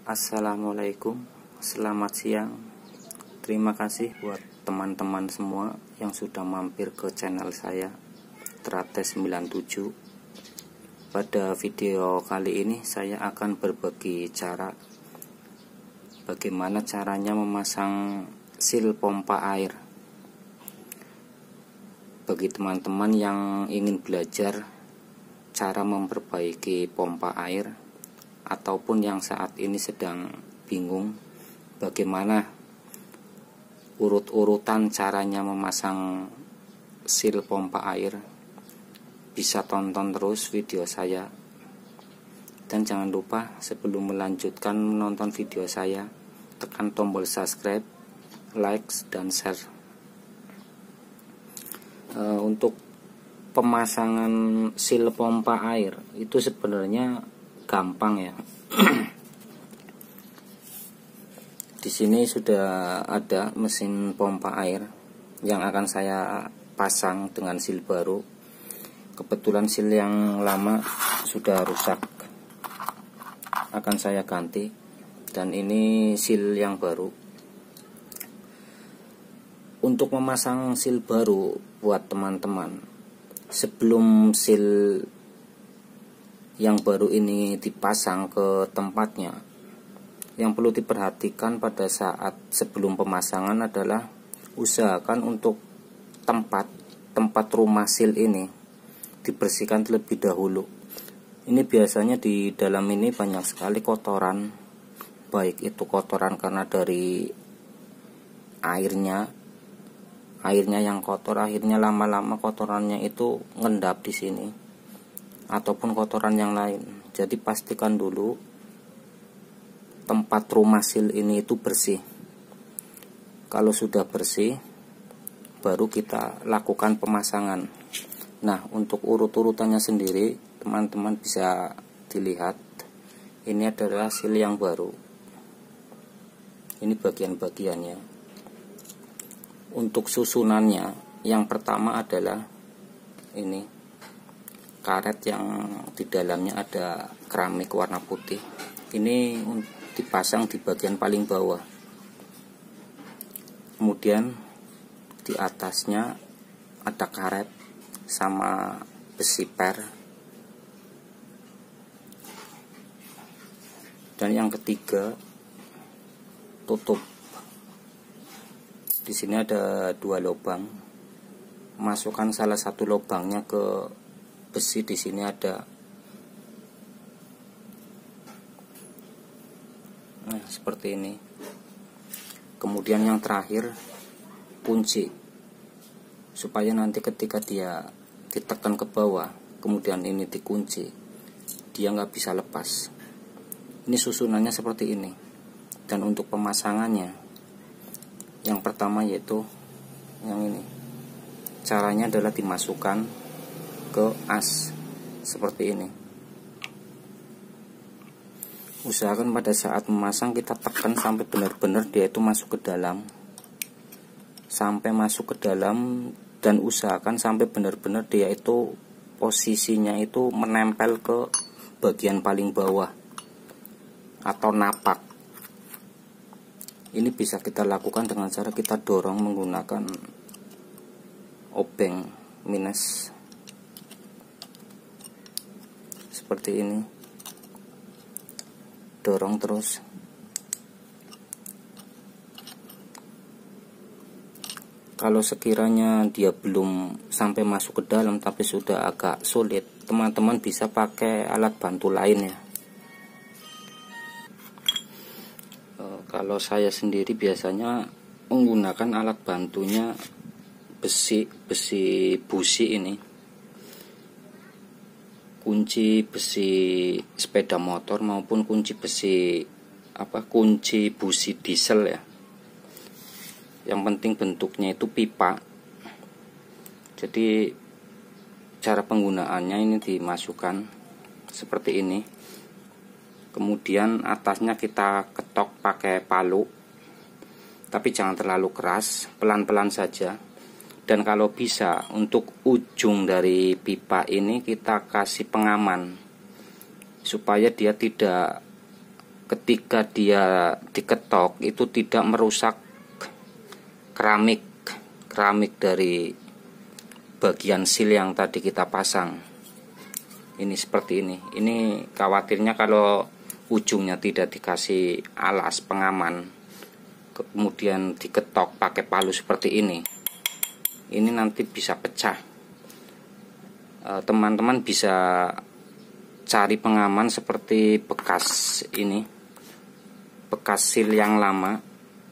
Assalamualaikum, selamat siang. Terima kasih buat teman-teman semua yang sudah mampir ke channel saya Trate97. Pada video kali ini saya akan berbagi cara bagaimana caranya memasang sil pompa air. Bagi teman-teman yang ingin belajar cara memperbaiki pompa air, ataupun yang saat ini sedang bingung bagaimana urut-urutan caranya memasang sil pompa air, bisa tonton terus video saya. Dan jangan lupa sebelum melanjutkan menonton video saya, tekan tombol subscribe, like, dan share. Untuk pemasangan sil pompa air itu sebenarnya gampang ya. Di sini sudah ada mesin pompa air yang akan saya pasang dengan sil baru. Kebetulan sil yang lama sudah rusak, akan saya ganti, dan ini sil yang baru. Untuk memasang sil baru buat teman-teman, sebelum sil yang baru ini dipasang ke tempatnya, yang perlu diperhatikan pada saat sebelum pemasangan adalah usahakan untuk tempat rumah sil ini dibersihkan terlebih dahulu. Ini biasanya di dalam ini banyak sekali kotoran, baik itu kotoran karena dari airnya yang kotor, akhirnya lama-lama kotorannya itu ngendap di sini, ataupun kotoran yang lain. Jadi pastikan dulu tempat rumah sil ini itu bersih. Kalau sudah bersih, baru kita lakukan pemasangan. Nah, untuk urut-urutannya sendiri teman-teman bisa dilihat. Ini adalah sil yang baru. Ini bagian-bagiannya. Untuk susunannya, yang pertama adalah ini karet yang di dalamnya ada keramik warna putih. Ini dipasang di bagian paling bawah. Kemudian di atasnya ada karet sama besi per. Dan yang ketiga, tutup. Di sini ada 2 lubang. Masukkan salah satu lubangnya ke besi, di sini ada. Nah, seperti ini. Kemudian yang terakhir, kunci, supaya nanti ketika dia ditekan ke bawah, kemudian ini dikunci, dia nggak bisa lepas. Ini susunannya seperti ini. Dan untuk pemasangannya, yang pertama yaitu yang ini. Caranya adalah dimasukkan ke as seperti ini. Usahakan pada saat memasang kita tekan sampai benar-benar dia itu masuk ke dalam, dan usahakan sampai benar-benar dia itu posisinya itu menempel ke bagian paling bawah atau napak. Ini bisa kita lakukan dengan cara kita dorong menggunakan obeng minus seperti ini. Dorong terus. Kalau sekiranya dia belum sampai masuk ke dalam tapi sudah agak sulit, teman-teman bisa pakai alat bantu lain ya. Kalau saya sendiri biasanya menggunakan alat bantunya besi busi ini. Kunci besi sepeda motor maupun kunci busi diesel ya. Yang penting bentuknya itu pipa. Jadi cara penggunaannya ini dimasukkan seperti ini. Kemudian atasnya kita ketok pakai palu, tapi jangan terlalu keras, pelan-pelan saja. Dan kalau bisa untuk ujung dari pipa ini kita kasih pengaman supaya dia tidak ketika dia diketok itu tidak merusak keramik dari bagian seal yang tadi kita pasang. Ini seperti ini. Ini khawatirnya kalau ujungnya tidak dikasih alas pengaman, kemudian diketok pakai palu seperti ini nanti bisa pecah. Teman-teman bisa cari pengaman seperti bekas seal yang lama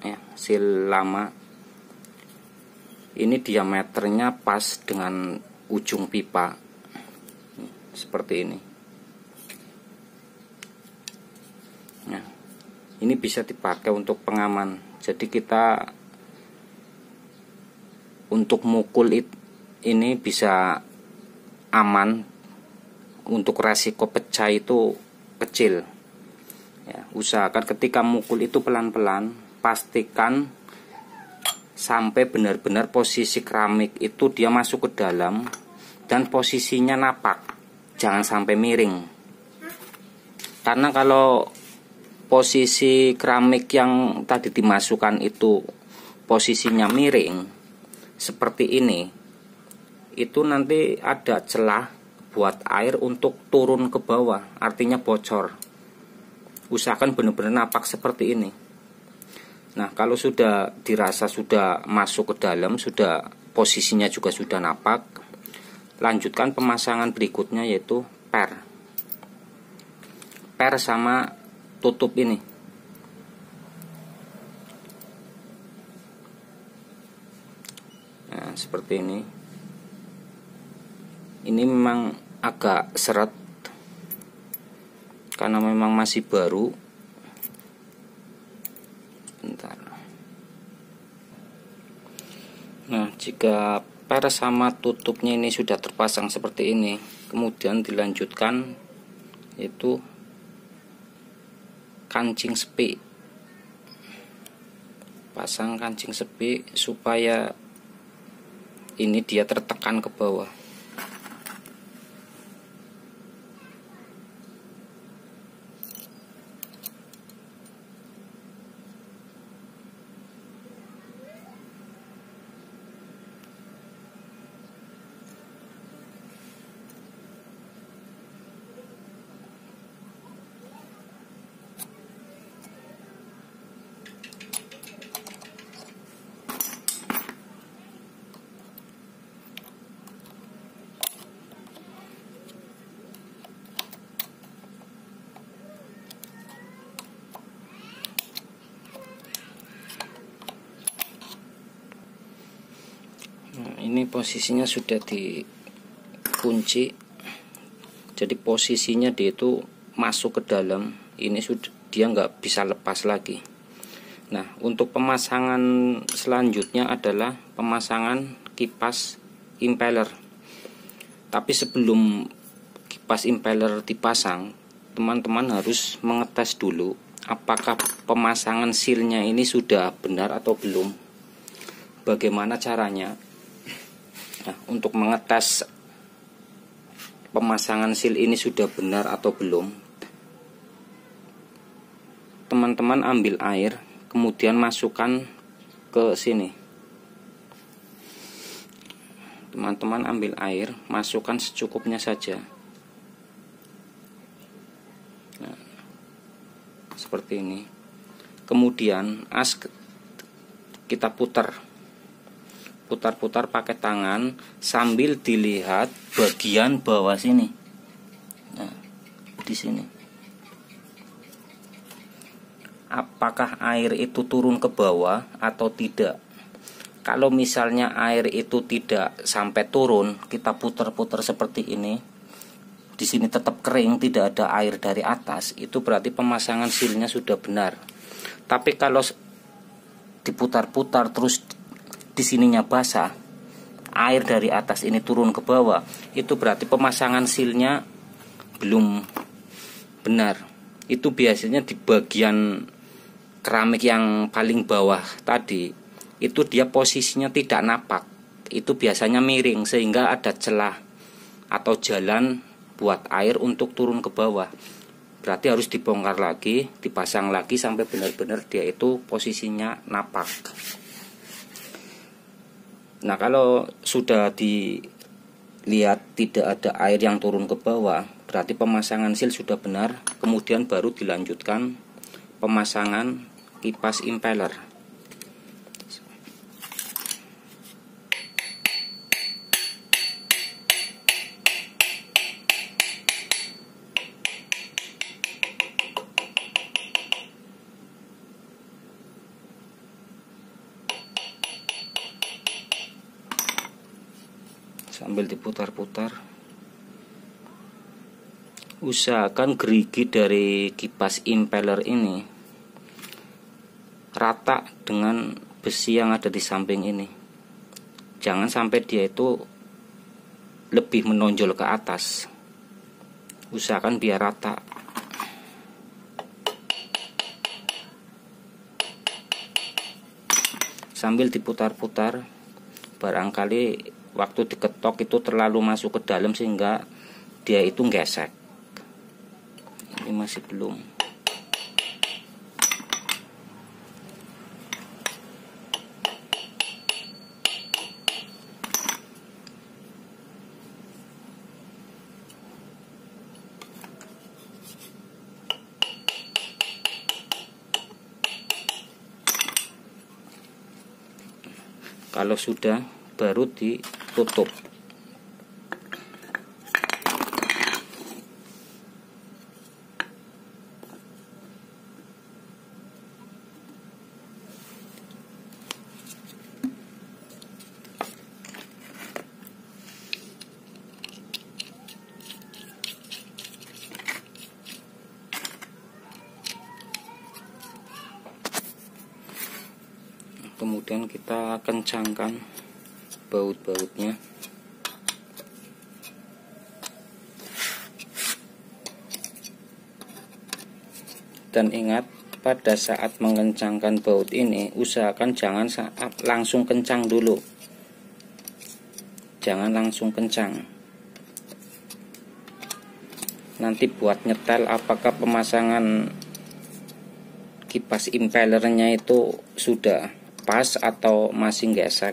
ya, seal lama. Ini diameternya pas dengan ujung pipa seperti ini. Nah, ini bisa dipakai untuk pengaman. Jadi kita untuk mukul ini bisa aman, untuk resiko pecah itu kecil ya. Usahakan ketika mukul itu pelan-pelan, pastikan sampai benar-benar posisi keramik itu dia masuk ke dalam dan posisinya napak, jangan sampai miring. Karena kalau posisi keramik yang tadi dimasukkan itu posisinya miring seperti ini, itu nanti ada celah buat air untuk turun ke bawah, artinya bocor. Usahakan benar-benar napak seperti ini. Nah, kalau sudah dirasa sudah masuk ke dalam, sudah posisinya juga sudah napak, lanjutkan pemasangan berikutnya yaitu per sama tutup ini. Nah, seperti ini. Ini memang agak seret karena memang masih baru. Bentar. Nah, jika per sama tutupnya ini sudah terpasang seperti ini, kemudian dilanjutkan yaitu kancing sepi. Pasang kancing sepi supaya ini dia tertekan ke bawah. Nah, ini posisinya sudah dikunci, jadi posisinya dia itu masuk ke dalam. Ini sudah, dia nggak bisa lepas lagi. Nah, untuk pemasangan selanjutnya adalah pemasangan kipas impeller. Tapi sebelum kipas impeller dipasang, teman-teman harus mengetes dulu apakah pemasangan sealnya ini sudah benar atau belum. Bagaimana caranya? Nah, untuk mengetes pemasangan seal ini sudah benar atau belum, teman-teman ambil air, kemudian masukkan ke sini. Teman-teman ambil air, masukkan secukupnya saja. Nah, seperti ini. Kemudian kita putar pakai tangan sambil dilihat bagian bawah sini. Nah, di sini. Apakah air itu turun ke bawah atau tidak? Kalau misalnya air itu tidak sampai turun, kita putar-putar seperti ini. Di sini tetap kering, tidak ada air dari atas, itu berarti pemasangan sealnya sudah benar. Tapi kalau diputar-putar terus di sininya basah, air dari atas ini turun ke bawah, itu berarti pemasangan sealnya belum benar. Itu biasanya di bagian keramik yang paling bawah tadi, itu dia posisinya tidak napak, itu biasanya miring sehingga ada celah atau jalan buat air untuk turun ke bawah. berarti harus dibongkar lagi, dipasang lagi sampai benar-benar dia itu posisinya napak. Nah, kalau sudah dilihat tidak ada air yang turun ke bawah, berarti pemasangan seal sudah benar. Kemudian baru dilanjutkan pemasangan kipas impeller. Sambil diputar-putar, usahakan gerigi dari kipas impeller ini rata dengan besi yang ada di samping ini. Jangan sampai dia itu lebih menonjol ke atas. Usahakan biar rata. Sambil diputar-putar, barangkali waktu diketok itu terlalu masuk ke dalam sehingga dia itu gesek. Ini masih belum. Kalau sudah, baru ditutup. Kemudian kita kencangkan baut-bautnya. Dan ingat, pada saat mengencangkan baut ini, usahakan jangan langsung kencang dulu. Jangan langsung kencang. Nanti buat nyetel apakah pemasangan kipas impellernya itu sudah pas atau masih gesek.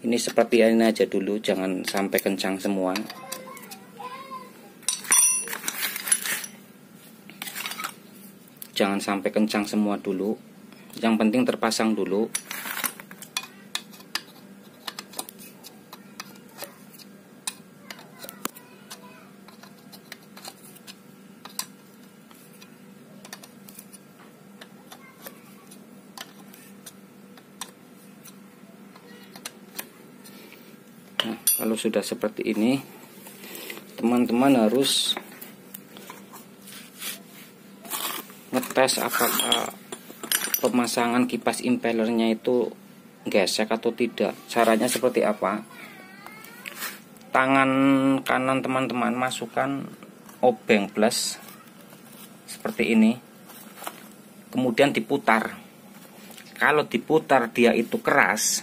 Ini seperti ini aja dulu, jangan sampai kencang semua. Jangan sampai kencang semua dulu. Yang penting terpasang dulu. Nah, kalau sudah seperti ini, teman-teman harus ngetes apakah pemasangan kipas impellernya itu gesek atau tidak. Caranya seperti apa? Tangan kanan teman-teman masukkan obeng plus seperti ini, kemudian diputar. Kalau diputar dia itu keras,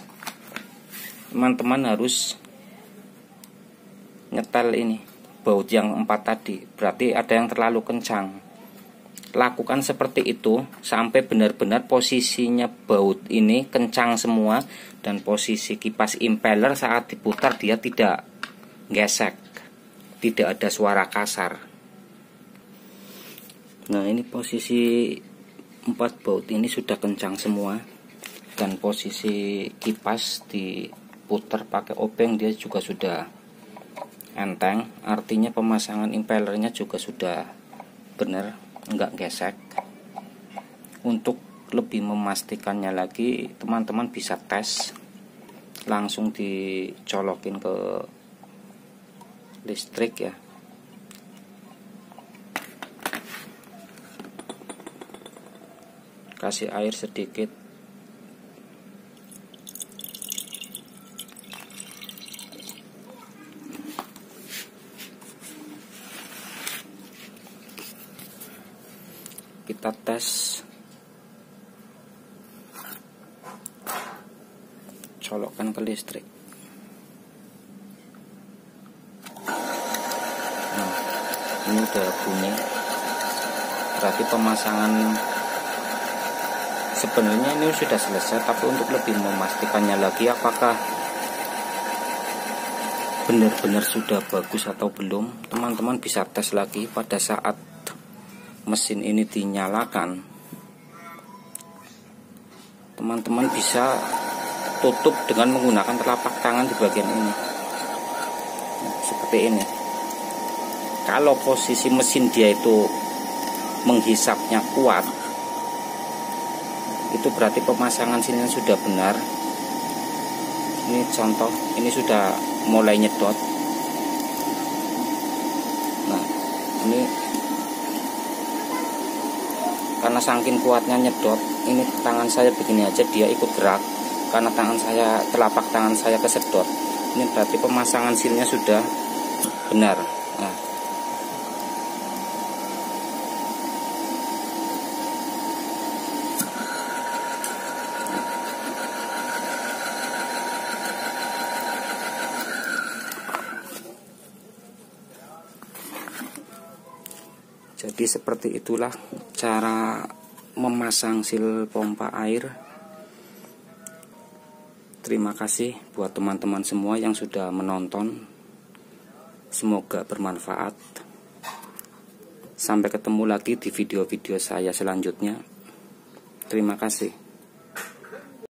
teman-teman harus nyetel ini baut yang 4 tadi, berarti ada yang terlalu kencang. Lakukan seperti itu sampai benar-benar posisinya baut ini kencang semua, dan posisi kipas impeller saat diputar dia tidak gesek, tidak ada suara kasar. Nah, ini posisi 4 baut ini sudah kencang semua, dan posisi kipas diputar pakai obeng dia juga sudah enteng, artinya pemasangan impellernya juga sudah benar, enggak gesek. Untuk lebih memastikannya lagi, teman-teman bisa tes langsung dicolokin ke listrik ya. Kasih air sedikit. Kita tes, colokkan ke listrik. ini udah bunyi, berarti pemasangan sebenarnya ini sudah selesai. Tapi untuk lebih memastikannya lagi apakah benar-benar sudah bagus atau belum, teman-teman bisa tes lagi pada saat mesin ini dinyalakan. Teman-teman bisa tutup dengan menggunakan telapak tangan di bagian ini, seperti ini. Kalau posisi mesin dia itu menghisapnya kuat, itu berarti pemasangan sini sudah benar. Ini contoh, ini sudah mulai nyedot. Nah, ini karena saking kuatnya nyedot, ini tangan saya begini aja dia ikut gerak karena tangan saya, telapak tangan saya kesedot. Ini berarti pemasangan silnya sudah benar. Nah, jadi seperti itulah cara memasang sil pompa air. Terima kasih buat teman-teman semua yang sudah menonton. Semoga bermanfaat. Sampai ketemu lagi di video-video saya selanjutnya. Terima kasih.